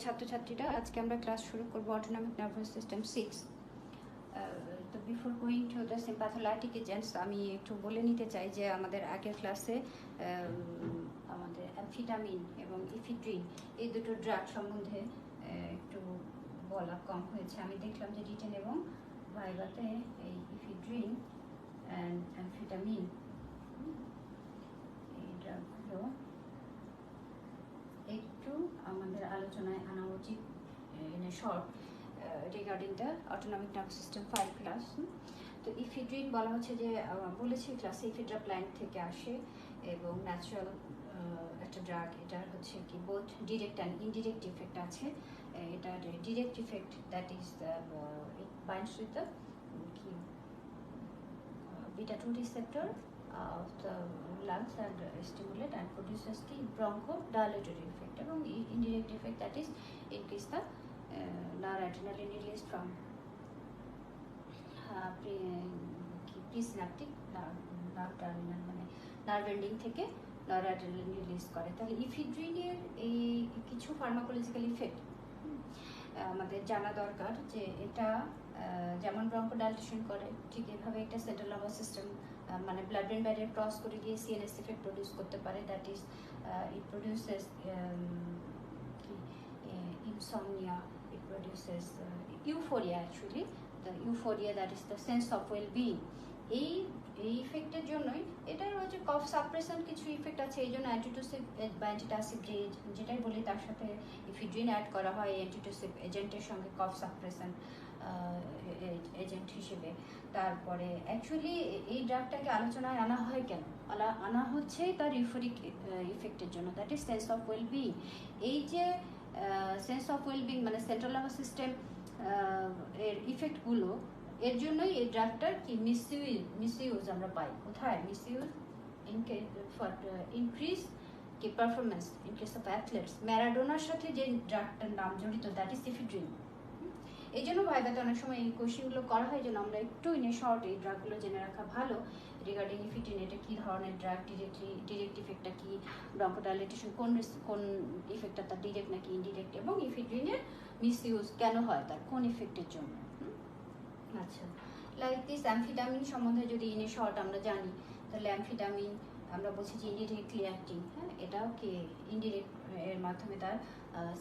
ছাত্রছাত্রীরা, আজকে আমরা ক্লাস শুরু করব অটোনমিক নার্ভাস সিস্টেম 6। তো before going to the sympatholytic agents, আমি একটু বলে নিতে চাই যে আমাদের আগের ক্লাসে আমাদের অ্যামফিটামিন এবং ইফিড্রিন এই দুটো ড্রাগ সম্বন্ধে একটু বলা কম হয়েছে। আমি দেখলাম যে রিটেন এবং ভাইভাতে এই ইফিড্রিন অ্যান্ড অ্যামফিটামিন এই ড্রাগগুলো একটু আমাদের আলোচনায় আনা উচিত in a short regarding the autonomic nervous system 5 class. তো ইফিড্রিন বলা হচ্ছে যে বলেছি ক্লাসে ইফিড্রা প্ল্যান্ট থেকে আসে এবং ন্যাচারাল একটা ড্রাগ। এটা হচ্ছে কি both direct and indirect effect আছে। এটার direct effect that is it binds with the কি beta-2 receptor of the lungs and stimulate and produces the bronchodilatory effect, এবং indirect effect that is increase the noradrenaline release from presynaptic nerve terminal, মানে nerve ending থেকে noradrenaline release করে। তাহলে ইফিড্রিনের এই কিছু pharmacological effect আমাদের জানা দরকার, যে এটা যেমন ব্রঙ্কোডাইলেশন করে ঠিক এভাবে একটা সেন্ট্রাল নার্ভাস সিস্টেম মানে ব্লাড ব্রেন ব্যারিয়ার ক্রস করে গিয়ে সিএনএস ইফেক্ট প্রডিউস করতে পারে। That is it produces insomnia, it produces euphoria, actually the euphoria that is the sense of well being. এই ইফেক্টের জন্যই এটা রয়েছে কফ সাপ্রেশন কিছু ইফেক্ট আছে, এই জন্য অ্যান্টিটুসিভ বা অ্যান্টিটাসিভ যেটাই বলি তার সাথে ইফিড্রিন অ্যাড করা হয় অ্যান্টিটুসিভ এজেন্টের সঙ্গে কফ সাপ্রেশন এজেন্ট হিসেবে। তারপরে অ্যাকচুয়ালি এই ড্রাগটাকে আলোচনায় আনা হয় কেন? আনা হচ্ছে তার ইউফোরিক ইফেক্টের জন্য, that is sense of well being. এই যে সেন্স অফ ওয়েল বিং মানে সেন্ট্রাল নার্ভাস সিস্টেম এর ইফেক্টগুলো, এর জন্যই এই ড্রাগটার কি মিসইউজ আমরা পাই। কোথায় মিসইউজ? ফর ইনক্রিজ কি performance in case of athlete's. ম্যারাডোনার সাথে যে ড্রাগটার নাম জড়িত দ্যাট ইজ ইফিড্রিন। এই জন্য ভাইভাতে অনেক সময় এই কোয়েশ্চেনগুলো করা হয়, যেন আমরা একটু ইন এ শর্ট এই ড্রাগগুলো জেনে রাখা ভালো রিগার্ডিং ইফিড্রিন। এটা কী ধরনের ড্রাগ, ডিরেক্ট ইফেক্টটা কি, ব্রঙ্কোডাইলেটেশন কোন ইফেক্টটা তার ডিরেক্ট নাকি ইনডিরেক্ট, এবং ইফিড্রিনের মিসইউজ কেন হয়, তার কোন ইফেক্টের জন্য। আচ্ছা, লাইক দিস অ্যামফিটামিন সম্বন্ধে যদি ইন এ শর্ট আমরা জানি, তাহলে অ্যামফিটামিন আমরা বলছি যে ইনডিরেক্টলি অ্যাক্টিং। হ্যাঁ, এটাও কি ইনডিরেক্ট এর মাধ্যমে তার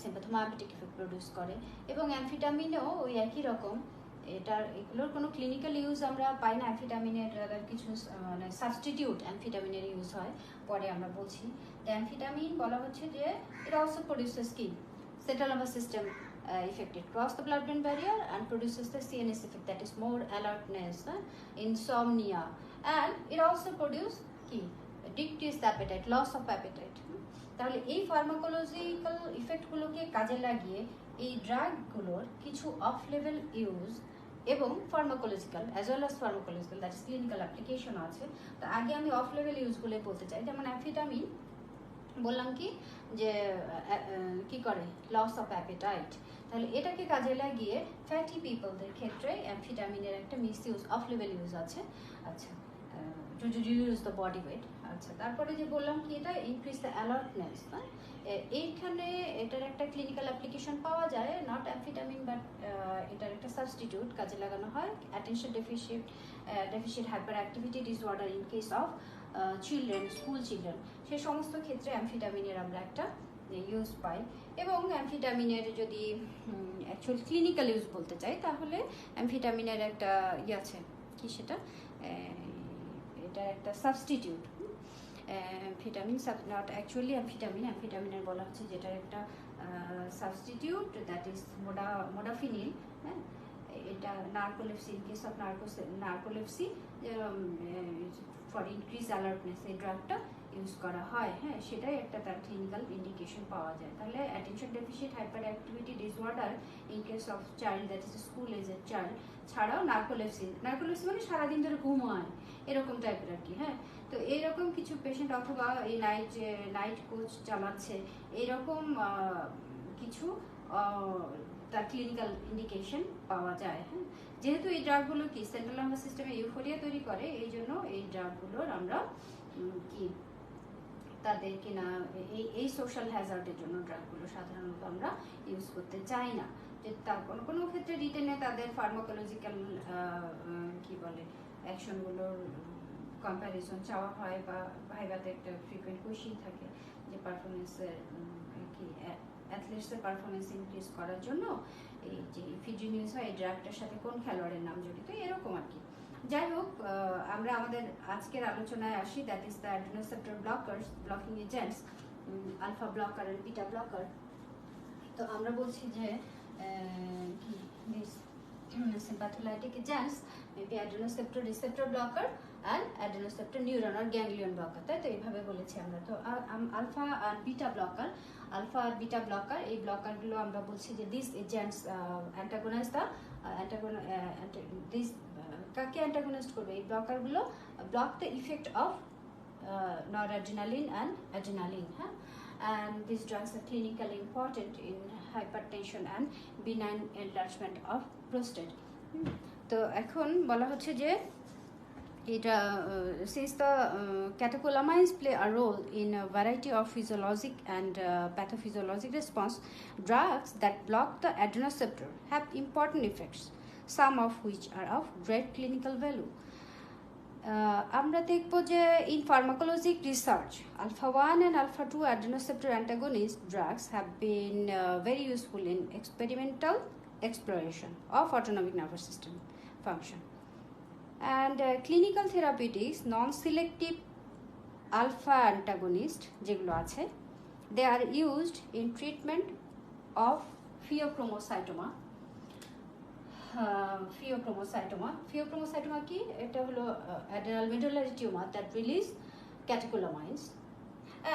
সিম্প্যাথোমাইমেটিক ইফেক্ট প্রডিউস করে। এবং অ্যামফিটামিনও ওই একই রকম। এগুলোর কোনো ক্লিনিক্যাল ইউজ আমরা পাই না। অ্যামফিটামিনের কিছু মানে সাবস্টিটিউট অ্যামফিটামিনের ইউজ হয়, পরে আমরা বলছি। অ্যামফিটামিন বলা হচ্ছে যে এটা অলসো প্রডিউসেস কি central nervous system affected cross the blood brain barrier and produces the CNS effect, that is more alertness, insomnia, and it also produce key decreased appetite, loss of appetite. তাহলে এই pharmacological ইফেক্টগুলোকে কাজে লাগিয়ে এই ড্রাগগুলোর কিছু of level use এবং pharmacological as well as pharmacological that is clinical application আছে। তো আগে আমি অফ লেভেল ইউজগুলো বলতে চাই। যেমন অ্যামফিটামিন বললাম কি যে কি করে, লস অফ অ্যাপেটাইট। তাহলে এটাকে কাজে লাগিয়ে ফ্যাটি পিপলদের ক্ষেত্রে অ্যামফিটামিনের একটা মিসইউজ অফ লেভেল ইউজ আছে। আচ্ছা, to reduce the body weight. আচ্ছা, তারপরে যে বললাম কি এটা ইনক্রিজ দ্য অ্যালার্টনেস। এইখানে এটার একটা ক্লিনিক্যাল অ্যাপ্লিকেশন পাওয়া যায়, নট অ্যামফিটামিন বাট এটার একটা সাবস্টিটিউট কাজে লাগানো হয় attention deficit hyper activity disorder in case of children, school children. সে সমস্ত ক্ষেত্রে অ্যামফিটামিনের আমরা একটা ইউজ পাই। এবং অ্যামফিটামিনের যদি অ্যাকচুয়াল ক্লিনিক্যাল ইউজ বলতে চাই, তাহলে অ্যামফিটামিনের একটা ইয়ে আছে কি, সেটা এটার একটা সাবস্টিটিউট অ্যামফিটামিন, নট অ্যাকচুয়ালি অ্যামফিটামিনের বলা হচ্ছে যেটার একটা সাবস্টিটিউট দ্যাট ইজ মোডাফিনিল। হ্যাঁ, এটা narcolepsy, in case of narcolepsy for increase alertness এই ড্রাগটা ইউজ করা হয়। হ্যাঁ, সেটাই একটা তার ক্লিনিক্যাল ইন্ডিকেশন পাওয়া যায়। তাহলে attention deficit hyper activity disorder in case of child that is school এজের চাইল্ড ছাড়াও নার্কোলেপসি মানে সারাদিন ধরে ঘুমায় এরকম টাইপের আর কি। হ্যাঁ, তো এইরকম কিছু পেশেন্ট অথবা এই নাইট কোচ চালাচ্ছে এরকম কিছু তার ক্লিনিক্যাল ইন্ডিকেশন পাওয়া যায়। হ্যাঁ, যেহেতু এই ড্রাগগুলো কি সেন্ট্রাল নার্ভাস সিস্টেমে ইউফোরিয়া তৈরি করে, এই জন্য এই ড্রাগগুলোর আমরা কি তাদের কিনা এই সোশ্যাল হ্যাজার্ডের জন্য ড্রাগগুলো সাধারণত আমরা ইউজ করতে চাই না। যে তার কোনো কোনো ক্ষেত্রে রিটেনে তাদের ফার্মাকোলজিক্যাল কি বলে অ্যাকশনগুলোর কম্প্যারিজন চাওয়া হয়, বা ভাইভাতে একটা ফ্রিকুয়েন্ট কোয়েশ্চেন থাকে যে পারফরমেন্সের কি অ্যাথলেটসের পারফরমেন্স ইনক্রিজ করার জন্য এই যে ফিড্রিন ইউজ হয় এই ড্রাগটার সাথে কোন খেলোয়াড়ের নাম জড়িত, এরকম আর কি। যাই হোক, আমরা আমাদের আজকের আলোচনায় আসি, that is the adrenoceptor blocking agents, alpha blocker আর বিটা ব্লকার। তো আমরা বলছি যে কি this sympatholytic agents may be adrenoceptor receptor blocker and adrenoceptor neuron or ganglion blocker, তাই তো এইভাবে বলেছি আমরা। তো আলফা আর বিটা ব্লকার, আলফা আর বিটা ব্লকার, এই ব্লকারগুলো আমরা বলছি যে this agents antagonize the this কাকে অ্যান্টাগোনাইজড করবে, এই ব্লকারগুলো block the effect of noradrenaline and adrenaline, and these drugs are clinically important in hypertension and benign enlargement of prostate. তো এখন বলা হচ্ছে যে এটা since the catecholamines play a role in a variety of physiologic and pathophysiologic response, drugs that block the adrenoceptor have important effects, some of which are of great clinical value. আমরা দেখব যে in pharmacologic research, alpha 1 and alpha 2 adrenoceptor antagonist drugs have been very useful in experimental exploration of autonomic nervous system function. And clinical therapeutics, non-selective alpha antagonist যেগুলো আছে, they are used in treatment of pheochromocytoma. Pheochromocytoma কি? এটা হলো adrenal medullary tumor that release catecholamines,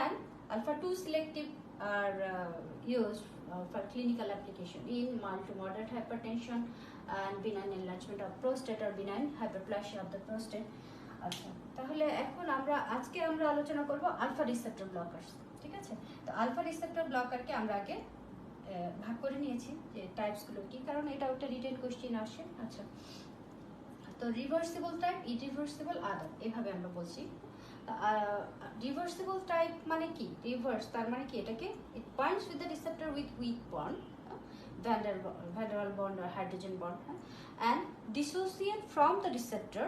and alpha 2 selective are used for clinical application in mild to moderate hypertension and benign enlargement of prostate or benign hyperplasia of the prostate. আচ্ছা, তাহলে এখন আজকে আমরা আলোচনা করব আলফা রিসেপ্টর ব্লকারস, ঠিক আছে? তো আলফা রিসেপ্টর ব্লকারকে আমরা আগে ভাগ করে নিয়েছি যে টাইপসগুলো কি, কারণ এটা একটা রিটেন কোশ্চেন আসে। আচ্ছা, তো রিভার্সিবল টাইপ, ইরিভার্সিবল, আদার, এভাবে আমরা বলছি। রিভার্সিবল টাইপ মানে কি? রিভার্স তার মানে কি? এটাকে it points with the receptor with weak bond, van der Waals bond or hydrogen bond, and dissociate from the receptor,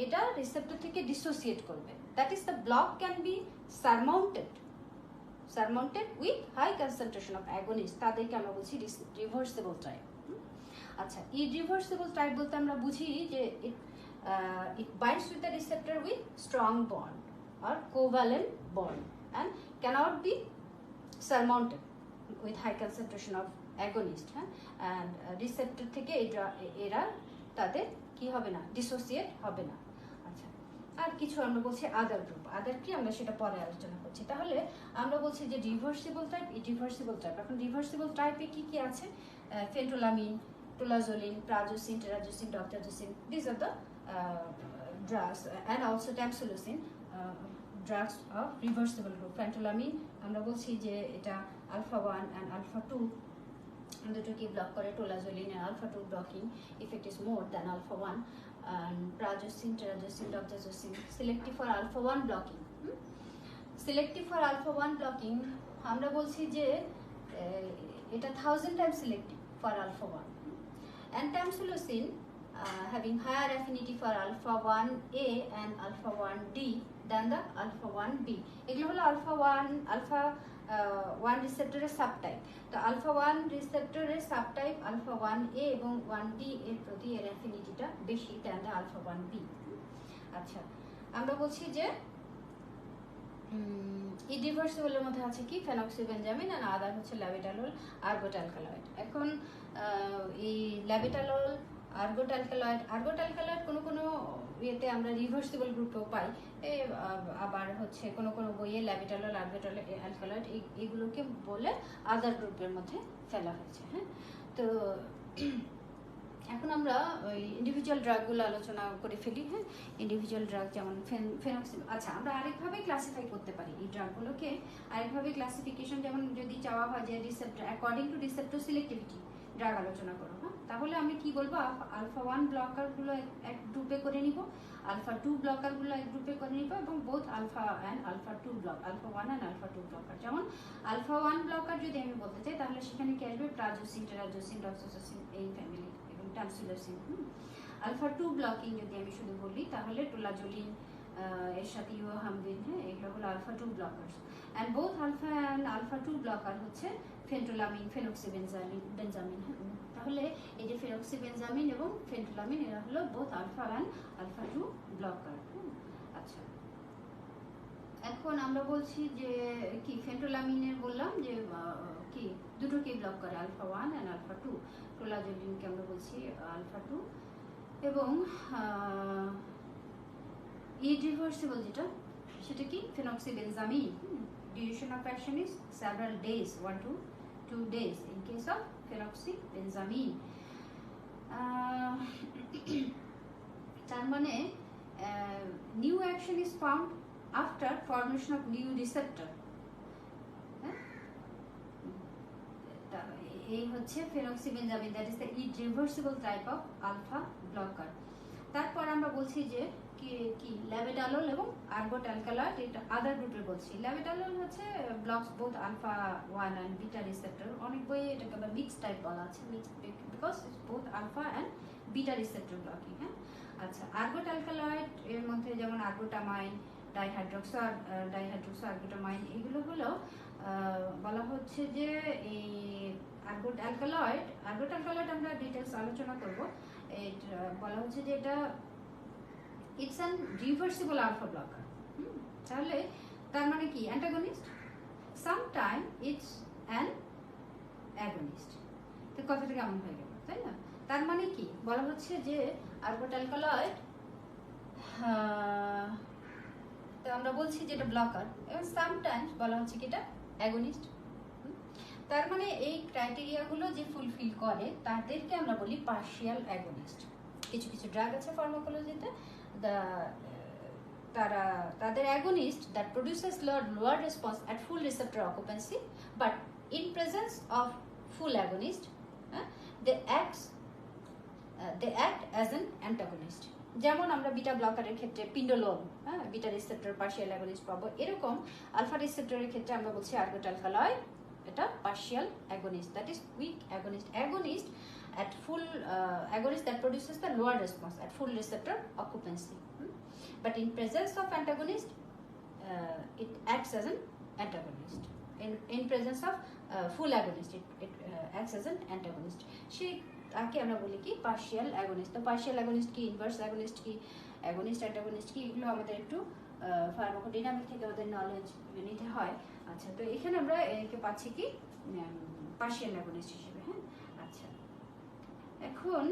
এটা রিসেপ্টর থেকে ডিসোসিয়েট করবে। That is the block can be surmounted with high concentration of agonist, তাদেরকে আমরা বলছি reversible type. আচ্ছা, irreversible type বলতে আমরা বুঝি যে it binds with the receptor with strong bond or covalent bond and cannot be surmounted with high concentration of agonist, and receptor থেকে এরা তাদের কি হবে না, ডিসোসিয়েট হবে না। আচ্ছা, আর কিছু আমরা বলছি আদার গ্রুপ, আদার কি আমরা সেটা পরে আলোচনা করছি। তাহলে আমরা বলছি যে রিভার্সিবল টাইপ, ইরিভার্সিবল টাইপ। এখন রিভার্সিবল টাইপে কি কি আছে? Phentolamine, tolazoline, prazosin, terazosin, doxazosin, this are the drugs, and also tamsulosin, drugs of reversible group. Phentolamine আমরা বলছি যে এটা alpha 1 and alpha 2 দুটোকে ব্লক করে। টোলাজোলিন and alpha 2 blocking effect is more than alpha 1, and prazosin, terazocin, doxazocin selective for alpha 1 blocking. Selective for alpha 1 blocking আমরা বলছি যে এটা 1000 times selective for alpha 1, and tamsulosin having higher affinity for alpha 1A and alpha 1D than the alpha 1B. এগুলো হলো alpha 1 রিসেপ্টরের subtype. তো alpha 1 রিসেপ্টরের subtype alpha 1A এবং 1D এর প্রতি এর অ্যাফিনিটিটা বেশি than the alpha 1B. আচ্ছা, আমরা বলছি যে ইরিভার্সিবলের মধ্যে আছে কি? ফেনক্সিবেনজামিন, আর আদার হচ্ছে ল্যাবেটালোল, আর্গোটালকালয়েড। এখন এই ল্যাবেটালোল, আর্গোটালকালয়েড কোনো ইয়েতে আমরা রিভার্সিবল গ্রুপেও পাই, আবার হচ্ছে কোনো বইয়ে ল্যাবেটালোল, আর্গোটালকালয়েড এগুলোকে বলে আদার গ্রুপের মধ্যে ফেলা হয়েছে। হ্যাঁ, তো এখন আমরা ওই ইন্ডিভিজুয়াল ড্রাগগুলো আলোচনা করে ফেলি। হ্যাঁ, ইন্ডিভিজুয়াল ড্রাগ যেমন ফেনক্সিল। আচ্ছা, আমরা আরেকভাবে ক্লাসিফাই করতে পারি এই ড্রাগগুলোকে, আরেকভাবে ক্লাসিফিকেশন, যেমন যদি চাওয়া হয় যে receptor according to receptor selectivity drug আলোচনা করো, হ্যাঁ, তাহলে আমি কি বলবো, আলফা 1 ব্লকারগুলো এক গ্রুপে করে নিব, আলফা 2 ব্লকারগুলো এক গ্রুপে করে নিব, এবং both alpha and alpha 2 block, alpha 1 and alpha 2 blocker. যেমন আলফা 1 ব্লকার যদি আমি বলতে চাই তাহলে সেখানে কি আসবে, প্রাজোসিন, টেরাজোসিন, ডক্সোসিন এই ফ্যামিলি এবং টামসিলোসিন। আলফা 2 ব্লকিং যদি আমি শুধু বলি তাহলে টোলাজোলিন এর সাথে ইউহামবিন, হ্যাঁ, এগুলো হলো alpha 2 blockers. And both alpha and alpha 2 blocker হচ্ছে ফেন্টোলামিন, ফেনক্সিবেনজামিন। তাহলে এই যে ফেনক্সিবেনজামিন এবং ফেন্টোলামিন এরা হলো both alpha and alpha 2 blocker. আচ্ছা, এখন আমরা বলছি যে কি ফেন্টোলামিনের বললাম যে কি দুটোকে ব্লক করে, আলফা 1 অ্যান্ড আলফা 2। টোলাজোলিনকে আমরা বলছি আলফা 2, এবং ইরিভার্সিবল যেটা সেটা কি phenoxybenzamine. Duration of action is several days, 1 to 2 days in case of phenoxybenzamine. তার মানে new action is found after formation of new receptor. এই হচ্ছে phenoxybenzamine, that is the irreversible type of alpha blocker. তারপর আমরা বলছি যে কি labetalol এবং আরগোট অ্যালকালয়েড, এটা আদার গ্রুপে বলছি। ল্যাবেটালল হচ্ছে blocks both alpha 1 and beta receptor. অনেক বইয়ে এটাকে আবার মিক্স টাইপ বলা আছে, mix because it's both alpha and beta receptor blocking. হ্যাঁ, আচ্ছা, আরগোট অ্যালকালয়েড এর মধ্যে যেমন আরগোটামাইন, ডাইহাইড্রোক্সো আরগোটামাইন, এগুলো হলো বলা হচ্ছে যে এই আরগোট অ্যালকালয়েড আমরা ডিটেলস আলোচনা করব। এটা বলা হচ্ছে যে এটা it's an reversible alpha blocker. তাহলে তার মানে কি antagonist, sometime it's an agonist. তো কথাটা কেমন হয়ে গেল, তাই না? তার মানে কি বলা হচ্ছে যে আরগোট অ্যালকালয়েড তো আমরা বলছি যে এটা ব্লকার, এবং সামটাইমস বলা হচ্ছে কি এটা অ্যাগনিস্ট। তার মানে এই ক্রাইটেরিয়াগুলো যে ফুলফিল করে তাদেরকে আমরা বলি পার্শিয়াল অ্যাগনিস্ট। কিছু কিছু ড্রাগ আছে ফার্মাকোলজিতে, তাদের agonist that produces lower response at full receptor occupancy, but in presence of full agonist they act as an antagonist. যেমন আমরা বিটা ব্লকারের ক্ষেত্রে পিন্ডোলোন, হ্যাঁ, বিটা রিসেপ্টর পার্শিয়াল অ্যাগনিস্ট পাবো, এরকম আলফা রিসেপ্টরের ক্ষেত্রে আমরা বলছি আরগোট অ্যালকালয়েড এটা partial agonist, that is weak agonist at full agonist that produces the lower response at full receptor occupancy, but in presence of antagonist it acts as an antagonist. In presence of full agonist it acts as an antagonist. সেই তাকে আমরা বলি কি partial agonist। তো partial agonist কি, inverse agonist কি, agonist antagonist কি, এগুলো আমাদের একটু ফার্মাকোডাইনামিক থেকে আমাদের নলেজ নিতে হয়। আচ্ছা, তো এখানে আমরা একে পাচ্ছি কি পার্শিয়াল অ্যাগনিস্ট হিসেবে। হ্যাঁ, আচ্ছা, এখন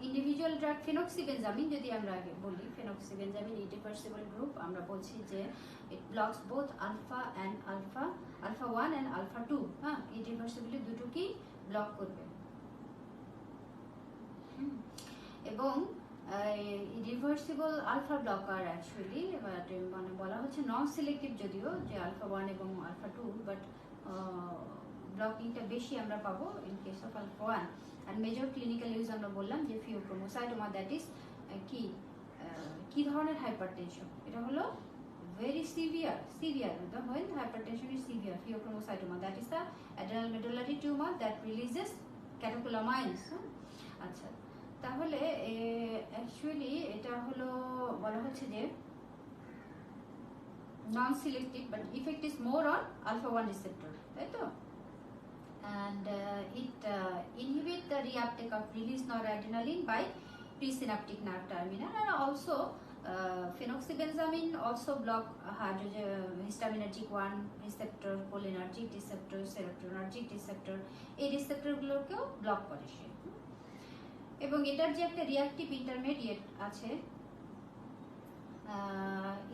ইন্ডিভিজুয়াল ড্রাগ ফেনক্সিবেনজামিন যদি আমরা আগে বলি, ফেনক্সিবেনজামিন ইরিভার্সিবল গ্রুপ, আমরা বলছি যে it blocks both alpha 1 and alpha 2। হ্যাঁ, ইরিভার্সিবলি দুটোকেই ব্লক করবে, এবং রিভার্সিবল আলফা ব্লকার অ্যাকচুয়ালি মানে বলা হচ্ছে নন সিলেক্টিভ, যদিও যে আলফা 1 এবং আলফা 2, বাট ব্লকিংটা বেশি আমরা পাবো ইন কেস অফ আলফা 1। আর মেজর ক্লিনিক্যাল ইউজ আমরা বললাম যে ফিওক্রোমোসাইটোমা, দ্যাট ইজ কি ধরনের হাইপারটেনশন, এটা হলো very severe when hypertension is severe, pheochromocytoma, that is the adrenal medullary tumor that releases catecholamines। আচ্ছা, তাহলে অ্যাকচুয়ালি এটা হলো বলা হচ্ছে যে non selective, but effect is more on alpha 1 receptor, তাই তো? and it inhibit the reuptake of released noradrenaline by presynaptic nerve terminal, and also phenoxybenzamin also block histaminergic 1 receptor, cholinergic receptor, serotonergic receptor, এই রিসেপ্টরগুলোকেও block করে সে। এবং এটার যে একটা reactive intermediate আছে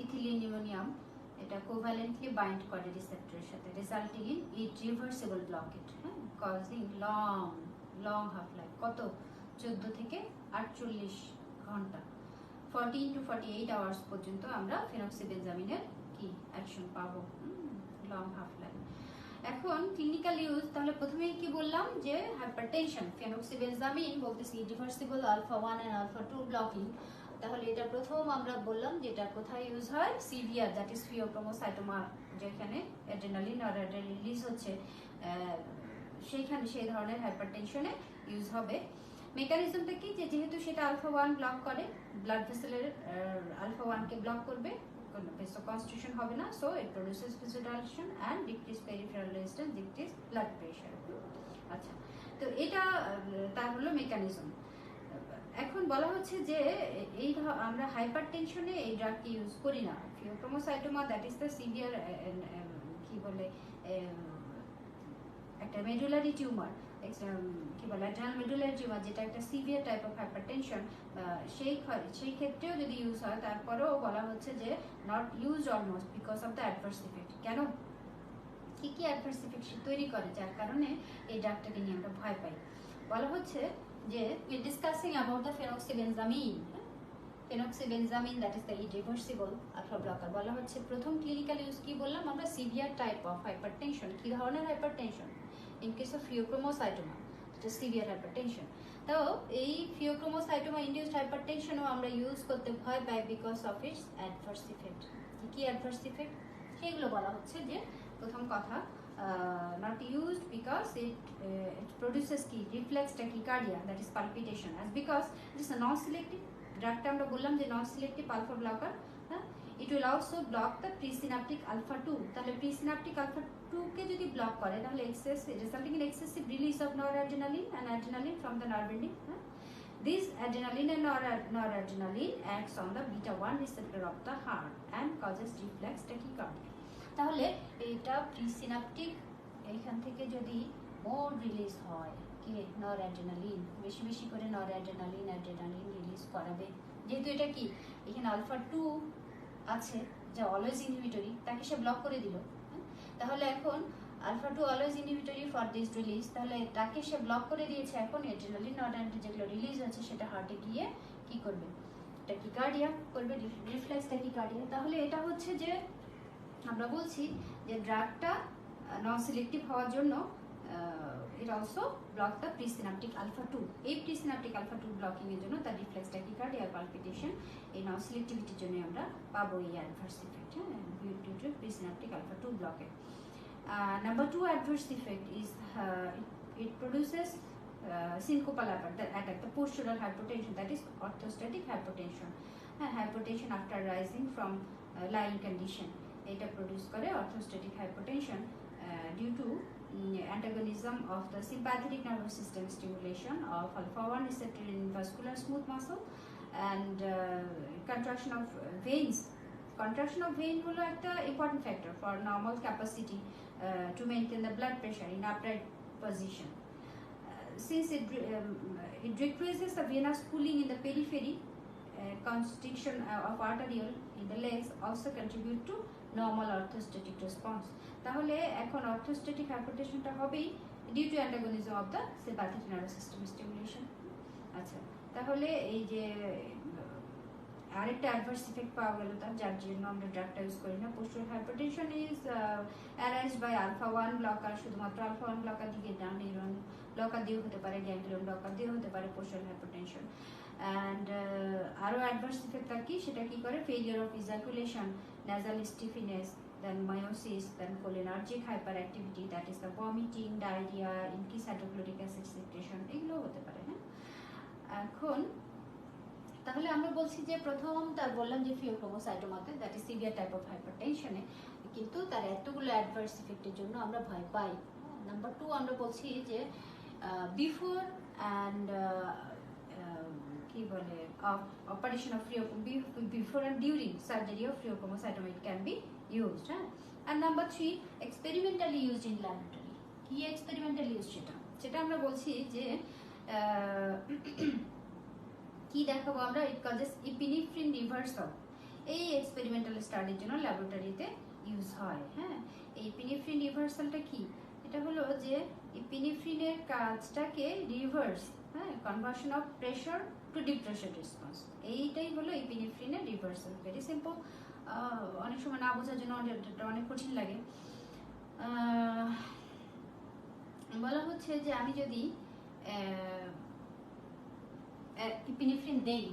ethylene নিউমোনিয়াম, এটা কোভ্যালেন্টলি বাইন্ড করে রিসেপ্টরের সাথে, রেজাল্টিং ইন ইরিভার্সিবল ব্লকেট, হ্যাঁ, কজিং লং হাফ লাইফ, কত 14 থেকে 48 ঘন্টা, 14 to 48 আওয়ার্স পর্যন্ত আমরা ফেনক্সিবেনজামিনের কি অ্যাকশন পাবো, লং হাফ লাইফ। এখন ক্লিনিক্যাল ইউজ, তাহলে প্রথমেই কি বললাম যে হাইপারটেনশন, ফেনোক্সিবেনজামিন বলতেছি reversible alpha 1 and alpha 2 blocking. তাহলে এটা প্রথম আমরা বললাম যে এটা কোথায় ইউজ হয়, সিভিয়ার দ্যাট ইজ ফিওক্রোমোসাইটোমা, যেখানে অ্যাড্রেনালিন আর রিলিজ হচ্ছে সেইখানে সেই ধরনের হাইপারটেনশনে ইউজ হবে। মেকানিজমটা কি, যে যেহেতু সেটা আলফা 1 ব্লক করে, ব্লাড ভেসেলের আলফা 1 কে ব্লক করবে, vasoconstriction হবে না, so it produces vasodilation and decrease peripheral resistance, decrease blood pressure। আচ্ছা, তো এটা তার হলো মেকানিজম। এখন বলা হচ্ছে যে এই আমরা হাইপারটেনশনে এই ড্রাগকে ইউজ করি না। Pheochromocytoma that is the severe কি বলে একটা মেডুলারি টিউমার, কি বলে অ্যাড্রেনাল মেডুলারি টিউমার, যেটা একটা সিভিয়ার টাইপ অফ হাইপারটেনশন, সেই ক্ষেত্রেও যদি ইউজ হয়, তারপরেও বলা হচ্ছে যে not use almost because of the adverse effect. কেন, কি কি অ্যাডভার্স ইফেক্ট তৈরি করে যার কারণে এই ড্রাগটাকে নিয়ে আমরা ভয় পাই? বলা হচ্ছে যে we discussing about the phenoxybenzamine. Phenoxybenzamine that is the irreversible alpha blocker. বলা হচ্ছে প্রথম ক্লিনিক্যাল ইউজ কি বললাম আমরা, সিভিয়ার টাইপ অফ হাইপারটেনশন। কি ধরনের hypertension? In case of pheochromocytoma, এটা সিভিয়ার হাইপারটেনশন। তো এই ফিওক্রোমোসাইটোমা ইনডিউসড হাইপারটেনশনও আমরা ইউজ করতে ভয় পাই because of its adverse effect. কি কি অ্যাডভার্স ইফেক্ট সেগুলো বলা হচ্ছে যে প্রথম কথা, not used because it produces কি reflex tachycardia, that is palpitation, as because it is a non-selective drugটা আমরা বললাম যে non-selective alpha blocker। it will also block the presynaptic alpha 2। তাহলে presynaptic alpha 2 কে যদি ব্লক করে তাহলে resulting in excessive release of noradrenaline and adrenaline from the nerve ending। This adrenaline and noradrenaline acts on the beta 1 receptor of the heart and causes reflex tachycardia। তাহলে এটা presynaptic, এইখান থেকে যদি মোর release হয় কি noradrenaline, বেশি বেশি করে নরঅ্যাড্রেনালিন অ্যাড্রেনালিন রিলিজ করাবে, যেহেতু এটা কি এখানে আলফা 2 আছে যা অলওয়েজ ইনহিবিটরি, তাকে সে ব্লক করে দিল। তাহলে এখন alpha 2 always inhibitory for this release, তাহলে তাকে সে ব্লক করে দিয়েছে। এখন অ্যাড্রেনালিন নরঅ্যাড্রেনালিন যেগুলো রিলিজ হচ্ছে সেটা হার্টে গিয়ে কি করবে, ট্যাকিকার্ডিয়া করবে, রিফ্লেক্স ট্যাকিকার্ডিয়া। তাহলে এটা হচ্ছে যে আমরা বলছি যে ড্রাগটা নন সিলেক্টিভ হওয়ার জন্য it also block the presynaptic alpha 2। এই presynaptic alpha 2 ব্লকিং এর জন্য তার রিফ্লেক্স ট্যাকিকার্ডিয়া পালপিটেশন, এই নন সিলেক্টিভিটির জন্য আমরা পাবো এই adverse effect due to presynaptic alpha 2 blockage. Number 2 adverse effect is it produces syncopal attack, the postural hypotension, that is orthostatic hypotension, hypotension after rising from lying condition। এটা produce করে orthostatic hypotension due to antagonism of the sympathetic nervous system stimulation of alpha 1 receptor in vascular smooth muscle and contraction of veins। Contraction of vein হলো একটা important factor for normal capacity to maintain the blood pressure in upright position। Since it decreases the venous pooling in the periphery, constriction of arteriole in the legs also contribute to normal orthostatic response। তাহলে এখন orthostatic hypotensionটা হবেই due to antagonism of the sympathetic nervous system stimulation। আচ্ছা, তাহলে এই যে আরেকটা adverse effect পাওয়া গেল তার, যার জন্য আমরা ড্রাগটা ইউজ করি না। Postural hypertension is arised by alpha 1 blocker, শুধুমাত্র আলফা 1 ব্লকার দিকে না, নিউরন ব্লকার দিয়েও হতে পারে, গ্যাংলিয়ন ব্লকার দিয়েও হতে পারে পোস্টাল হাইপারটেনশন। অ্যান্ড আরও অ্যাডভার্স ইফেক্ট আর কি, সেটা কি করে, failure of ejaculation, nasal stiffness, then meiosis, then cholinergic hyperactivity, that is the vomiting, diarrhea, increased hydrochloric acid secretion, এগুলো হতে পারে। হ্যাঁ, এখন তাহলে আমরা বলছি যে প্রথম তার বললাম যে ফিওক্রোমোসাইটোমাতে that is severe type of হাইপারটেনশনে, কিন্তু তার এতগুলো অ্যাডভার্স ইফেক্টের জন্য আমরা ভয় পাই। নাম্বার 2 আমরা বলছি যে বিফোর অ্যান্ড কি বলে operation of before and during surgery of pheochromocytoma it can be used. হ্যাঁ, আর number 3 experimentally used in laboratory. কি এক্সপেরিমেন্টালি ইউজ সেটা আমরা বলছি যে কি দেখাবো আমরা, ইট কজেস ইপিনেফ্রিন রিভার্সাল। এই এক্সপেরিমেন্টাল স্টাডির জন্য ল্যাবরেটরিতে ইউজ হয়। হ্যাঁ, এই ইপিনেফ্রিন রিভার্সালটা কি, এটা হলো যে ইপিনেফ্রিনের কাজটাকে রিভার্স, হ্যাঁ, conversion of pressure to depression response, এইটাই হলো ইপিনেফ্রিনের রিভার্সাল। ভেরি সিম্পল, অনেক সময় না বোঝার জন্য অনেক কঠিন লাগে। বলা হচ্ছে যে আমি যদি ইপিনেফ্রিন দেই,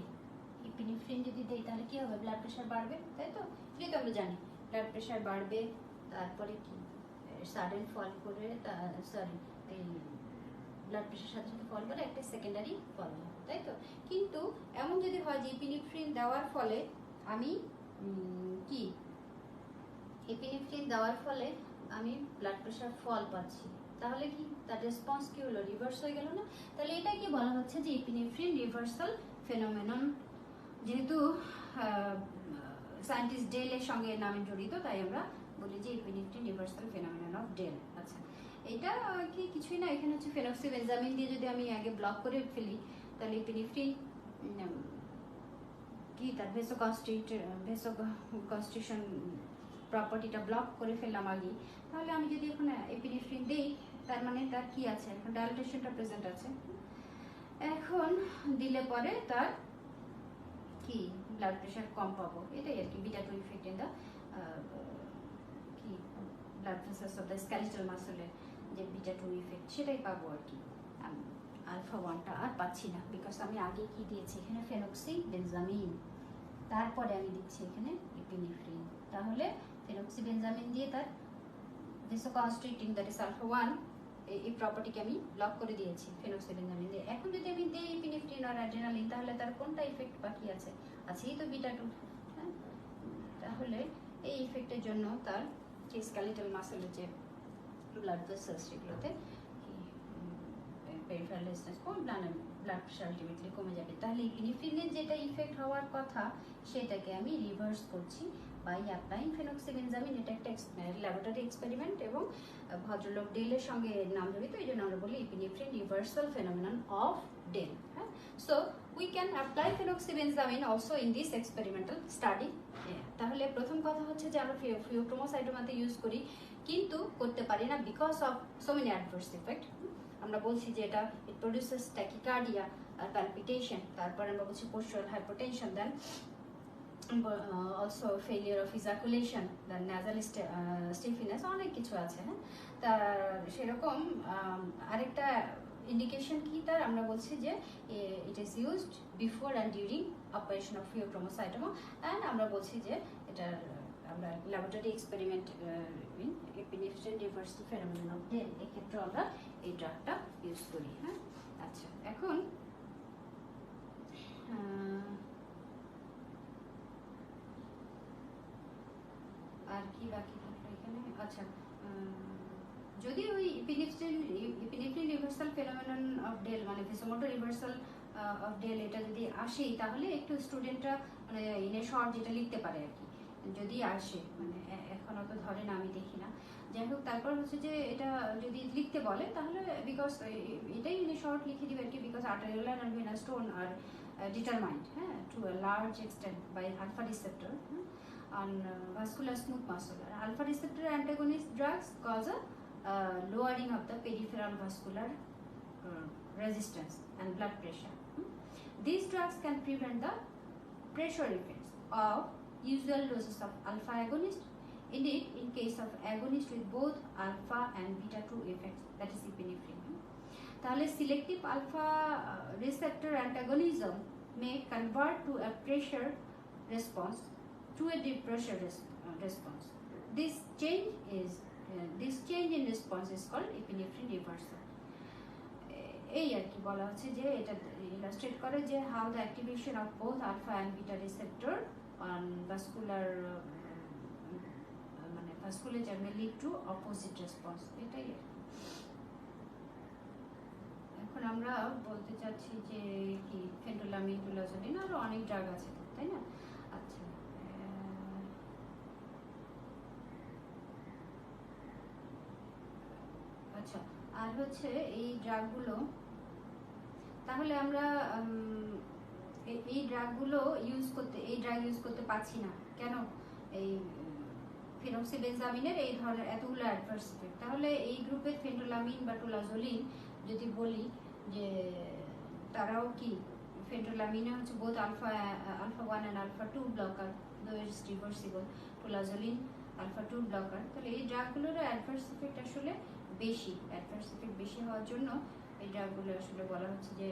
ইপিনেফ্রিন যদি দেই তাহলে কি হবে, ব্লাড প্রেশার বাড়বে, তাই তো? এটা তো আমরা জানি ব্লাড প্রেশার বাড়বে, তারপরে কি সাডেন ফল করে, সরি এই ব্লাড প্রেশার সাথে সাথে ফল করে একটা সেকেন্ডারি ফল হয়, তাই তো? কিন্তু এমন যদি হয় যে ইপিনেফ্রিন দেওয়ার ফলে আমি কি ইপিনেফ্রিন দেওয়ার ফলে আমি ব্লাড প্রেশার ফল পাচ্ছি, তাহলে কি তার রেসপন্স কি হলো, রিভার্স হয়ে গেল না? তাহলে এটা কি বলা হচ্ছে যে ইপিনেফ্রিন রিভার্সাল ফেনোমেনন। যেহেতু সায়েন্টিস্ট ডেলের সঙ্গে নামে জড়িত, তাই আমরা বলি যে epinephrine reversal phenomenon of del. আচ্ছা, এটা কি কিছুই না, এখানে হচ্ছে ফেনক্সিবেনজামিন দিয়ে যদি আমি আগে ব্লক করে ফেলি, তাহলে ইপিনেফ্রিন কি তার ভেসোকনস্ট্রিকশন প্রপার্টিটা ব্লক করে ফেললাম আগে, তাহলে আমি যদি এখন এপিনেফ্রিন দেই, তার মানে তার কি আছে, এখন ডাইলেটেশনটা প্রেজেন্ট আছে, এখন দিলে পরে তার কি ব্লাড প্রেশার কম পাবো, এটাই আর কি beta two effect in the কি blood vessels of the skeletal মাসলের যে বিটা টু ইফেক্ট, সেটাই পাবো আর কি। আলফা ওয়ানটা আর পাচ্ছি না, বিকজ আমি আগে কি দিয়েছি এখানে ফেনক্সিবেনজামিন, তারপরে আমি দিচ্ছি এখানে ইপিনেফ্রিন, তাহলে ফেনক্সিবেনজামিন দিয়ে তার ভেসোকনস্ট্রিক্টিং দ্যাট ইজ আলফা ওয়ান এই প্রপার্টিকে আমি ব্লক করে দিয়েছি ফেনক্সিবেনজামিন দিয়ে। এখন যদি আমি দিই ইপিনেফ্রিন আর অ্যাড্রেনালিন, তাহলে তার কোনটা ইফেক্ট বাকি আছে, আছেই তো বিটা টু। তাহলে এই ইফেক্টের জন্য তার যে স্কেলিটাল মাসেলের যে ব্লাড ভেসেলস সেগুলোতে পেরিফেরাল রেজিস্ট্যান্স কমবে, ব্লাড প্রেশার আলটিমেটলি কমে যাবে। তাহলে ইপিনেফ্রিনের যেটা ইফেক্ট হওয়ার কথা সেটাকে আমি রিভার্স করছি বাই অ্যাপ্লাইং ফেনক্সিবেনজামিন। এটা একটা ল্যাবরেটরি এক্সপেরিমেন্ট এবং ভদ্রলোক ডেলের সঙ্গে নাম জড়িত, এই জন্য আমরা বলি epinephrine reversal phenomenon of Dale. হ্যাঁ, so we can apply phenoxybenzamine also in this experimental study. তাহলে প্রথম কথা হচ্ছে যে আমরা ফিওক্রোমোসাইটোমাতে ইউজ করি, কিন্তু করতে পারি না because of so many adverse effect. আমরা বলছি যে এটা ইট প্রডিউসেস ট্যাকিকার্ডিয়া, প্যালপিটেশন, তারপর আমরা বলছি postural hypertension, then also failure of ejaculation, then nasal stiffness, অনেক কিছু আছে। হ্যাঁ, তা সেরকম আরেকটা ইন্ডিকেশন কি তার, আমরা বলছি যে it is used before and during operation of pheochromocytoma, and আমরা বলছি যে এটার আমরা laboratory experiment epinephrine reversal phenomenon of Dale, এক্ষেত্রে আমরা এই ড্রাগটা ইউজ করি। হ্যাঁ, আচ্ছা, এখন আর কি বাকি থাকলো এখানে? আচ্ছা, যদি ওই epinephrine reversal phenomenon of del মানে ভেসোমোটর রিভার্সাল অফ ডেল এটা যদি আসে, তাহলে একটু স্টুডেন্টরা মানে ইন এ শর্ট যেটা লিখতে পারে আর কি, যদি আসে, মানে এখন অত ধরে না, আমি দেখি না, যাই হোক। তারপর হচ্ছে যে এটা যদি লিখতে বলে, তাহলে বিকজ এটাই ইন এ শর্ট লিখে দিবে আর কি, because arteriolar and venous tone are determined to a large extent by alpha receptor on vascular smooth muscle. Alpha receptor antagonist drugs cause a lowering of the peripheral vascular resistance and blood pressure. These drugs can prevent the pressure effects of usual doses of alpha agonist. Indeed, in case of agonist with both alpha and beta 2 effects, that is epinephrine. তাহলে selective alpha receptor antagonism may convert to a pressure response to a deep pressure response. This change in response is called epinephrine reversal. এই আর কি বলা হচ্ছে যে এটা illustrate করে যে how the activation of both alpha and beta receptor on vasculature may lead to opposite response. এটাই এখন আমরা বলতে চাচ্ছি যে কি ফেন্টোলামিন, টুলাজোলিন, আরো অনেক ড্রাগ আছে, তাই না? আচ্ছা, আচ্ছা, আর হচ্ছে এই ড্রাগগুলো, তাহলে আমরা এই ড্রাগগুলো ইউজ করতে পারছি না কেন? এই ফেনক্সিবেনজামিনের এই ধরনের এতগুলো অ্যাডভার্স ইফেক্ট, তাহলে এই গ্রুপের ফেন্টোলামিন বা টুলাজোলিন যদি বলি যে তারাও কি ফেন্টোলামিনে হচ্ছে both alpha 1 and alpha 2 blocker, though is reversible. Tolazoline alpha 2 blocker, তাহলে এই ড্রাগগুলোর অ্যাডভার্স ইফেক্ট আসলে বেশি। অ্যাডভার্স ইফেক্ট বেশি হওয়ার জন্য এই ড্রাগগুলো আসলে বলা হচ্ছে যে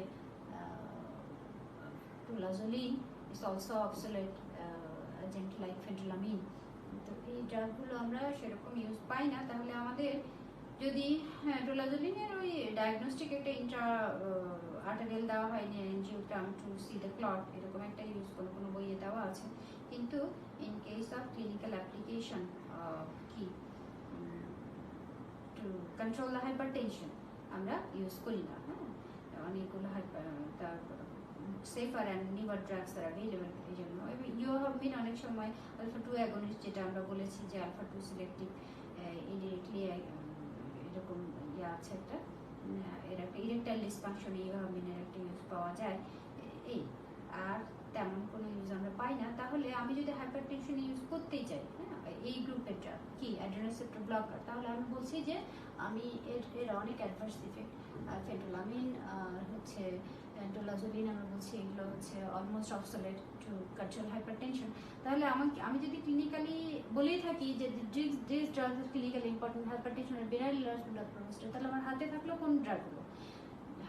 tolazoline is also obsolete agent like phentolamine. তো এই ড্রাগগুলো আমরা সেরকম ইউজ পাই না। তাহলে আমাদের যদি টোলাজোলিনের ওই ডায়াগনস্টিক একটা ইন্ট্রা আর্টারিয়াল দেওয়া হয়নি, angiogram to see the clot, এরকম একটা ইউজ কোনো কোনো বইয়ে দেওয়া আছে, কিন্তু in case of clinical application কি টু কন্ট্রোল দ্য হাইপারটেনশন আমরা ইউজ করি না। হ্যাঁ, অনেকগুলো তারপর safer and newer drugs are available. এই জন্য ইউহাবমিন অনেক সময় আলফা 2 অ্যাগনিস্ট, যেটা আমরা বলেছি যে আলফা 2 সিলেক্টিভ ইনডিরেক্টলি এরকম ইয়ে আছে একটা, এর একটা ইরেকটাইল ডিসফাংশন ইউহাবমিনের একটা ইউজ পাওয়া যায়। এই আর তেমন কোনো ইউজ আমরা পাই না। তাহলে আমি যদি হাইপারটেনশন ইউজ করতেই চাই, হ্যাঁ, এই গ্রুপের ড্রাগ কি অ্যাড্রেনাল ব্লকার, তাহলে আমি বলছি যে আমি এর অনেক অ্যাডভার্স ইফেক্ট, ফেন্ট্রালামিন হচ্ছে টোলাজোলিন আমরা বলছি, এগুলো হচ্ছে almost obsolete to control hypertension. তাহলে আমি যদি ক্লিনিক্যালি বলেই থাকি যে this drug is clinically important হাইপারটেনশনের বেনাইল ব্লাড প্রোস্টেট, তাহলে আমার হাতে থাকলো কোন ড্রাগগুলো?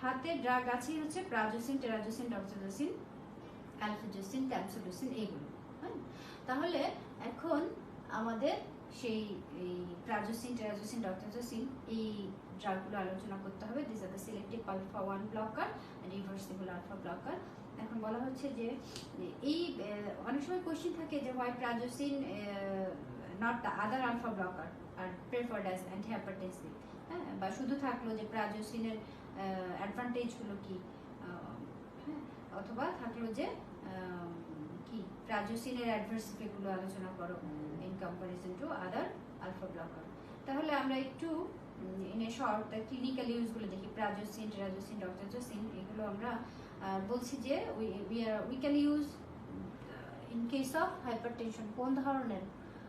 হাতে ড্রাগ আছে হচ্ছে প্রাজোসিন, টেরাজোসিন, ডক্সোজোসিন, আলফাজোসিন, ট্যামসোডোসিন, এইগুলো। হ্যাঁ, তাহলে এখন আমাদের সেই প্রাজোসিন, টেরাজোসিন, ডক্সোজোসিন এই ড্রাগগুলো আলোচনা করতে হবে। This are the selective alpha 1 blocker, reversible alpha blocker. এখন বলা হচ্ছে যে এই অনেক সময় কোশ্চেন থাকে যে why prazosin not the other alpha blocker are preferred as antihypertensive. হ্যাঁ, বা শুধু থাকলো যে প্রাজোসিনের অ্যাডভান্টেজগুলো কি, হ্যাঁ, অথবা থাকলো যে কি প্রাজোসিনের অ্যাডভার্স ইফেক্টগুলো আলোচনা করো in comparison to other alpha blocker. তাহলে আমরা একটু ইন এ শর্ট ক্লিনিক্যাল ইউজগুলো দেখি। প্রাজোসিন, টেরাজোসিন, ডক্সোজোসিন, এগুলো আমরা বলছি যে we can use in case of hypertension. কোন ধরনের?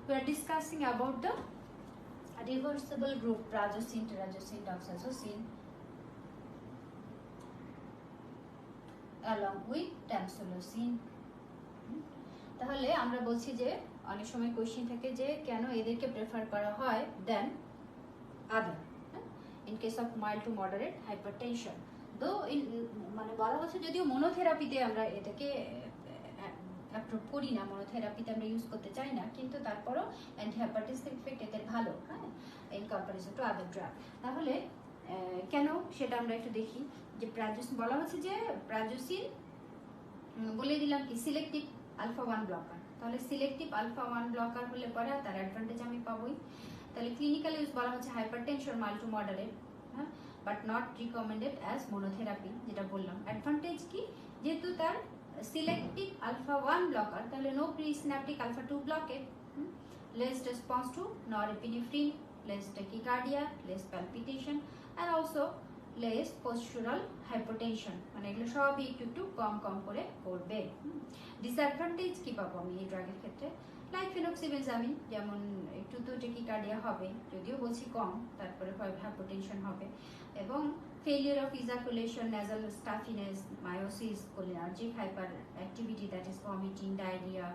We are discussing about the reversible group prazosin, terazosin, doxazosin along with tamsulosin। তাহলে আমরা বলছি যে অনেক সময় কোশ্চেন থাকে যে কেন এদেরকে প্রেফার করা হয় then other in case of mild to moderate hypertension. তো মানে বলা হচ্ছে যদিও মনোথেরাপিতে আমরা এটাকে অ্যাপ্রুভ করি না, মনোথেরাপিতে আমরা ইউজ করতে চাই না, কিন্তু তারপরও অ্যান্টিহাইপারটেনসিভ ইফেক্ট এদের ভালো, হ্যাঁ, in comparison to other drug. তাহলে কেন সেটা আমরা একটু দেখি। যে প্রাজোসিন বলা হচ্ছে যে প্রাজোসিন বলে দিলাম কি সিলেক্টিভ আলফা 1 ব্লকার। তাহলে সিলেক্টিভ আলফা 1 ব্লকার হলে পরে তার অ্যাডভান্টেজ আমি পাবোই। তাহলে ক্লিনিক্যাল ইউজ বলা হচ্ছে হাইপারটেনশন মাইল্ড টু মডারেট, হ্যাঁ, but not recommended as monotherapy, যেটা বললাম। অ্যাডভান্টেজ কি? যেহেতু তার selective alpha 1 blocker, তাহলে no presynaptic alpha 2 blockade, less response to norepinephrine, less tachycardia, less palpitation, and also less postural hypotension। মানে এগুলো সবই একটু একটু কম কম করে করবে। ডিসঅ্যাডভান্টেজ কি পাবো আমি এই ড্রাগের ক্ষেত্রে? লাইক ফেনোক্সিবেনজামিন, যেমন একটু তো ট্যাকিকার্ডিয়া হবে, যদিও বলছি কম, তারপরে হাইপোটেনশন হবে, এবং failure of ejaculation, nasal stuffiness, meiosis, cholinergic hyperactivity, that is vomiting, diarrhea,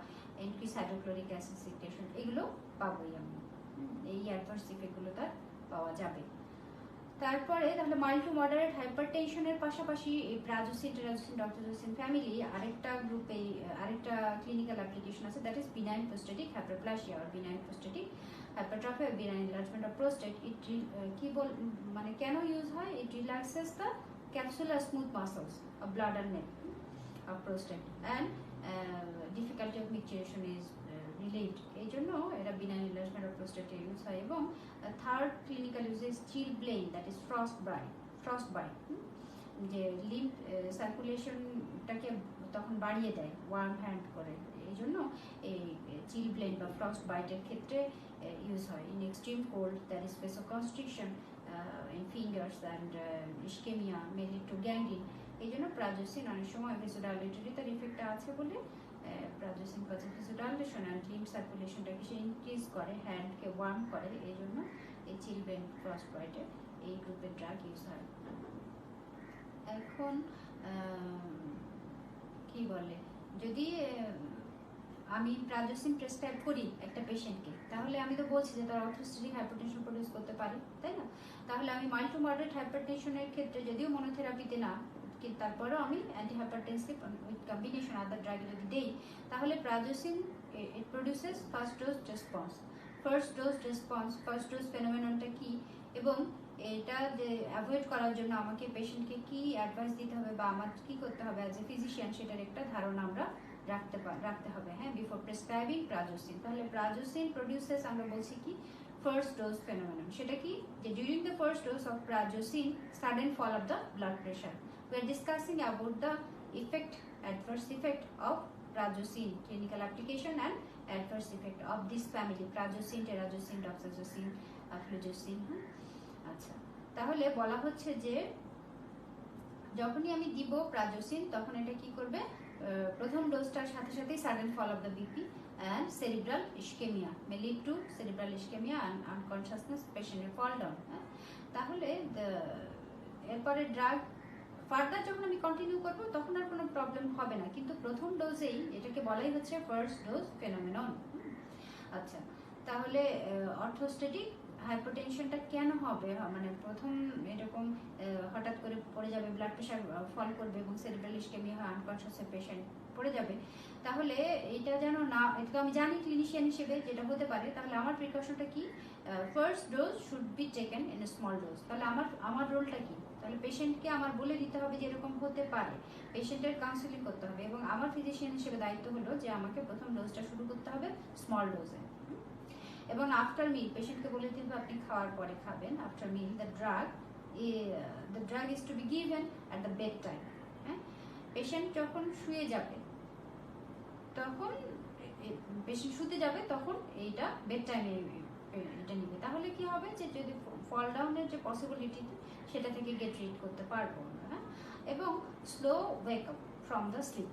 increased hydrochloric acid secretion, এগুলো পাবোই আমি। এই অ্যাডভার্স ইফেক্টগুলো তার পাওয়া যাবে। তারপরে তাহলে মাইল্ড টু মডারেট হাইপারটেনশনের পাশাপাশি এই প্রাজোসিন, টেরাজোসিন, ডক্সোজোসিন ফ্যামিলি আরেকটা গ্রুপে আরেকটা ক্লিনিক্যাল অ্যাপ্লিকেশন আছে, that is benign prostatic hyperplasia আর benign prostatic hypertrophy or benign enlargement of prostate। It কি বল মানে কেন ইউজ হয়? It relaxes the capsular smooth muscles of bladder neck of prostate and difficulty of micturition is relieved। এই জন্য এটা benign enlargement of prostate use হয়। এবং third clinical use is chilblain, that is frostbite, যে lymph সার্কুলেশনটাকে তখন বাড়িয়ে দেয়, worm hand করে। এই জন্য এই chilblain বা frostbite-এর ক্ষেত্রে use হয়। In extreme cold, there is vasoconstriction in fingers and ischemia may lead to gangrene। এই জন্য প্রাজোসিন অনেক সময় ভেসোডাইলেটরি তার ইফেক্ট আছে বলে প্রাজোসিন কাছে ভেসোডাইলেশন অ্যান্ড লিম্ফ সার্কুলেশনটাকে সে ইনক্রিজ করে, হ্যান্ডকে ওয়ার্ম করে। এই জন্য এই চিলব্লেন, ফ্রস্টবাইটে এই গ্রুপের ড্রাগ ইউজ হয়। এখন কি বলে, যদি আমি প্রাজোসিন প্রেসক্রাইব করি একটা পেশেন্টকে, তাহলে আমি তো বলছি যে তার অর্থোস্ট্যাটিক হাইপারটেনশন প্রডিউস করতে পারে, তাই না? তাহলে আমি মাইল্ড টু মডারেট হাইপারটেনশনের ক্ষেত্রে যদিও মনোথেরাপিতে না, কিন্তু তারপরেও আমি anti hypertensive with combination other drug যদি দেই, তাহলে prazosin it produces first dose response. First dose ফেনোমেননটা কি, এবং এটা যে অ্যাভয়েড করার জন্য আমাকে পেশেন্টকে কি অ্যাডভাইস দিতে হবে বা আমার কি করতে হবে অ্যাজ এ ফিজিশিয়ান, সেটার একটা ধারণা আমরা রাখতে হবে, হ্যাঁ, বিফোর প্রেসক্রাইবিং প্রাজোসিন। তাহলে প্রাজোসিন প্রডিউসেস আমরা বলছি কি ফার্স্ট ডোজ ফেনোমেনন। সেটা কি, যে during the first dose of prazosin sudden fall of the blood pressure. We are discussing about the adverse effect of prazosin, clinical application and adverse effect of this family, prazosin, terazosin, doxazosin, fluziosin। আচ্ছা, তাহলে বলা হচ্ছে যে যখনই আমি দিব prazosin, তখন এটা কি করবে, প্রথম ডোজটার সাথে সাথেই sudden fall of the BP and cerebral ischemia may lead to cerebral ischemia and unconsciousness, patient will fall down। তাহলে এরপরে ড্রাগ ফার্দার যখন আমি কন্টিনিউ করব তখন আর কোনো প্রবলেম হবে না, কিন্তু প্রথম ডোজেই এটাকে বলাই হচ্ছে ফার্স্ট ডোজ ফেনোমেনন। আচ্ছা, তাহলে অর্থোস্ট্যাটিক হাইপারটেনশনটা কেন হবে, মানে প্রথম এরকম হঠাৎ করে পড়ে যাবে, ব্লাড প্রেশার ফল করবে এবং সেরিব্রাল ইসকেমিয়া হয়, আনকনশিয়াস পেশেন্ট পড়ে যাবে, তাহলে এটা যেন না, এটা আমি জানি ক্লিনিশিয়ান হিসেবে যেটা হতে পারে, তাহলে আমার প্রিকশনটা কি, first dose should be taken in a small dose. তাহলে আমার রোলটা কি, তাহলে পেশেন্টকে আমার বলে দিতে হবে যে এরকম হতে পারে, পেশেন্টের কাউন্সিলিং করতে হবে, এবং আমার ফিজিশিয়ান হিসেবে দায়িত্ব হলো যে আমাকে প্রথম ডোজটা শুরু করতে হবে স্মল ডোজে, এবং আফটার মিল পেশেন্টকে বলে দিতে হবে আপনি খাওয়ার পরে খাবেন। After meal the drug is to be given at the bed time. হ্যাঁ, পেশেন্ট যখন শুয়ে যাবে, তখন পেশেন্ট শুতে যাবে তখন এইটা বেড টাইমে এটা নিবে, তাহলে কি হবে যে যদি ফল ডাউনের যে পসিবিলিটি সেটা থেকে গেট রিড করতে পারবো আমরা। হ্যাঁ, এবং slow wake up from the sleep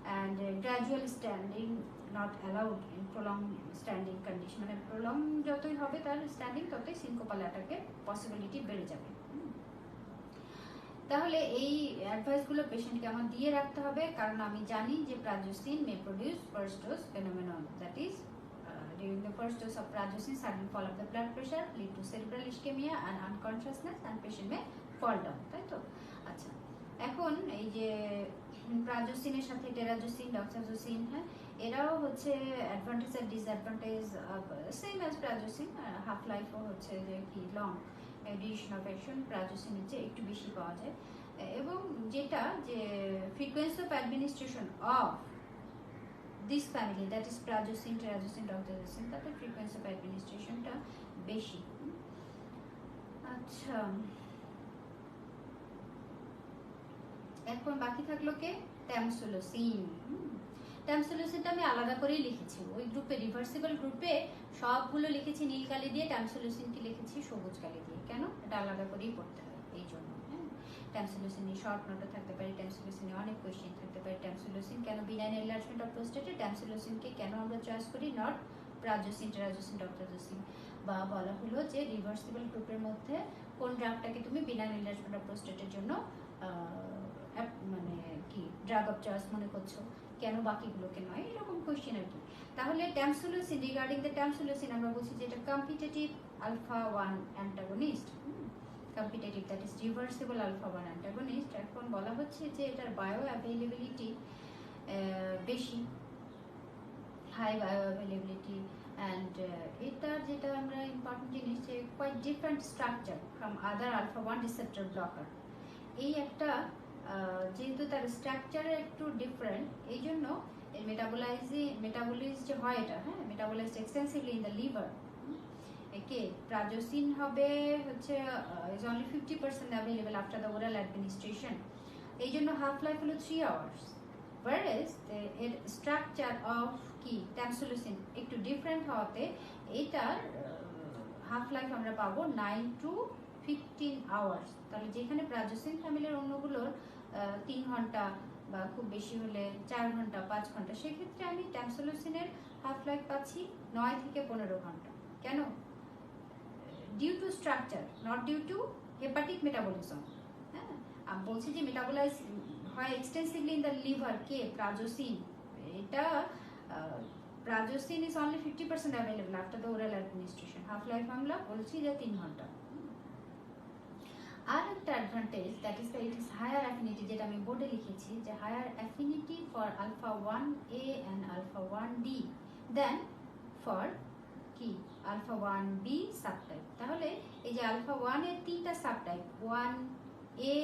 and gradual standing not allowed in prolong standing condition, মানে প্রলং যতই হবে তার স্ট্যান্ডিং ততই সিনকোপাল অ্যাটাকের পসিবিলিটি বেড়ে যাবে। তাহলে এই অ্যাডভাইসগুলো পেশেন্টকে আমার দিয়ে রাখতে হবে, কারণ আমি জানি যে prazosin may produce first dose phenomenon, that is during the first dose of prazosin sudden fall of the blood pressure lead to cerebral ischemia and unconsciousness and patient may fall down, তাই তো? আচ্ছা, এখন এই যে প্রাজোসিনের সাথে টেরাজোসিন, ডক্সাজোসিন, হ্যাঁ, এরাও হচ্ছে অ্যাডভান্টেজ আর disadvantage same as prazosin. Half লাইফও হচ্ছে যে কি লং, ডিউরেশন অফ অ্যাকশন প্রাজোসিনের চেয়ে একটু বেশি পাওয়া যায়, এবং যেটা যে frequency of administration of this family, that is prazosin, terazosin, doxazosin, তাতে ফ্রিকোয়েন্সি অফ অ্যাডমিনিস্ট্রেশনটা বেশি। আচ্ছা, এখন বাকি থাকলো কে, ট্যামসুলোসিন। ট্যামসুলোসিনটা আমি আলাদা করেই লিখেছি, ওই গ্রুপে রিভার্সিবল গ্রুপে সবগুলো লিখেছি নীল কালি দিয়ে, ট্যামসুলোসিনকে লিখেছি সবুজ কালি দিয়ে। কেন, এটা আলাদা করেই পড়তে হয় এই জন্য। ট্যামসুলোসিনে শর্ট নোটও থাকতে পারে, ট্যামসুলোসিনে অনেক কোয়েশ্চেন থাকতে পারে। ট্যামসুলোসিন কেন বিনাইন এনলার্জমেন্ট অফ প্রোস্টেটে, ট্যামসুলোসিনকে কেন আমরা চয়েস করি, নট প্রাজোসিন, টেরাজোসিন, ডক্সাজোসিন, বা বলা হলো যে রিভার্সিবল গ্রুপের মধ্যে কোন ড্রাগটাকে তুমি বিনাইন এনলার্জমেন্ট অফ প্রোস্টেটের জন্য মানে কি ড্রাগ অফ চয়েস মনে করছো, কেন বাকিগুলোকে নয়, এরকম কোয়েশ্চেন আর কি। তাহলে ট্যামসুলোসিন, রিগার্ডিং দ্য ট্যামসুলোসিন আমরা বলছি যে এটা competitive alpha 1 antagonist, competitive that is reversible alpha 1 antagonist. এখন বলা হচ্ছে যে এটার বায়ো অ্যাভেইলেবিলিটি বেশি, হাই বায়ো অ্যাভেইলেবিলিটি, অ্যান্ড এটার যেটা আমরা ইম্পর্টেন্ট জিনিস যে quite different structure from other alpha 1 receptor blocker. এই একটা যেহেতু তার স্ট্রাকচার একটু ডিফারেন্ট, এই জন্য এর মেটাবলিজ যে হয় এটা, হ্যাঁ, metabolized extensively in the liver. Okay, prazosin হবে হচ্ছে is only 50% available after the oral administration, এই জন্য হাফ লাইফ হলো 3 hours, whereas এর স্ট্রাকচার অফ কি ট্যামসুলোসিন একটু ডিফারেন্ট হওয়াতে এইটার হাফ লাইফ আমরা পাবো 9 to 15 hours। তাহলে যেখানে প্রাজোসিন ফ্যামিলির অন্যগুলোর 3 ঘন্টা বা খুব বেশি হলে 4 ঘন্টা 5 ঘন্টা, সেক্ষেত্রে আমি ট্যামসুলোসিনের হাফ লাইফ পাচ্ছি 9 থেকে 15 ঘন্টা। কেন? Due to structure, not due to hepatic metabolism. হ্যাঁ, আমি বলছি যে মেটাবলাইজ হয় এক্সটেন্সিভলি ইন দ্য লিভার কে প্রাজোসিন, এটা prazosin is only 50% available after the oral administration, half life আমরা বলছি যে 3 ঘন্টা। আর একটা advantage that is it is higher affinity, যেটা আমি বোর্ডে লিখেছি যে higher affinity for alpha 1A and alpha 1D then for কি আলফা 1B সাবটাইপ। তাহলে এই যে আলফা 1 এর 3টা সাবটাইপ 1A,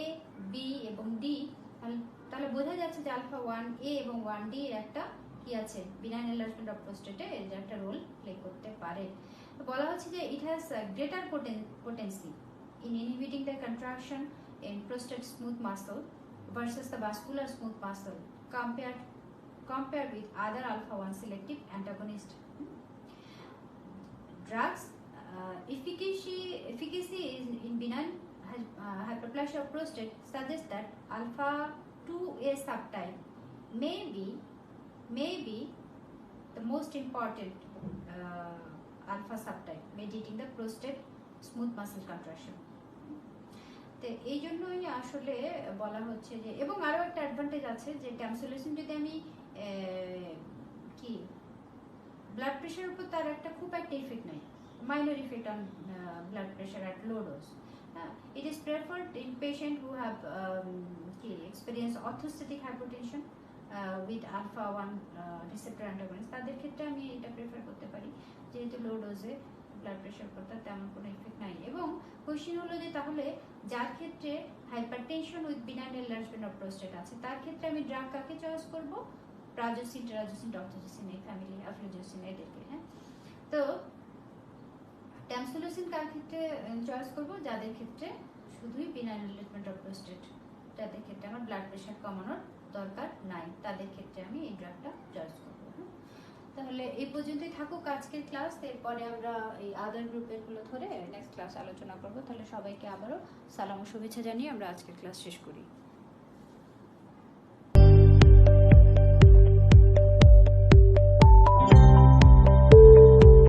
B এবং D, তাহলে বোঝা যাচ্ছে যে আলফা 1A এবং 1D এর একটা কি আছে, বিনাইন এনলার্জমেন্ট অফ প্রোস্টেটে এর একটা রোল প্লে করতে পারে। বলা হচ্ছে যে it has greater potency in inhibiting the contraction in prostate smooth muscle versus the vascular smooth muscle compared with other alpha 1 selective antagonist. Drugs efficacy in benign hyperplasia of prostate suggests that alpha 2A subtype may be the most important alpha subtype mediating the prostate smooth muscle contraction. তো এই জন্যই আসলে বলা হচ্ছে যে, এবং আরও একটা অ্যাডভান্টেজ আছে যে ট্যামসোলিসিন যদি আমি কি ব্লাড প্রেশারের উপর তার একটা খুব একটা ইফেক্ট নাই, minor effect on blood pressure at low dose. It is preferred in patient who have কি experience orthostatic hypotension with alpha 1 receptor antagonist, তাদের ক্ষেত্রে আমি এটা প্রেফার করতে পারি, যেহেতু লো ডোজে ব্লাড প্রেশার করতে তেমন কোনো ইফেক্ট নাই। এবং কোয়েশ্চেন হলো যে তাহলে যার ক্ষেত্রে hypertension with benign enlargement of prostate আছে তার ক্ষেত্রে আমি ড্রাগ কাকে চয়েস করব? প্রাজোসিন, টেরাজোসিন, ডক্সোসিন, এই ফ্যামিলি, আফ্লোজোসিন এদেরকে। হ্যাঁ, তো ট্যামসোলিসিন কার ক্ষেত্রে চয়েস করব? যাদের ক্ষেত্রে শুধুই বিনাইন এনলার্জমেন্ট অফ প্রোস্টেট, যাদের ক্ষেত্রে আমার ব্লাড প্রেশার কমানোর দরকার নাই, তাদের ক্ষেত্রে আমি এই ড্রাগটা চয়েস করব। তাহলে এই পর্যন্তই থাকুক আজকের ক্লাস, এরপরে আমরা এই আদার গ্রুপের গুলো ধরে নেক্সট ক্লাস আলোচনা করব। তাহলে সবাইকে আবারও সালাম ও শুভেচ্ছা জানিয়ে আমরা আজকের ক্লাস শেষ করি।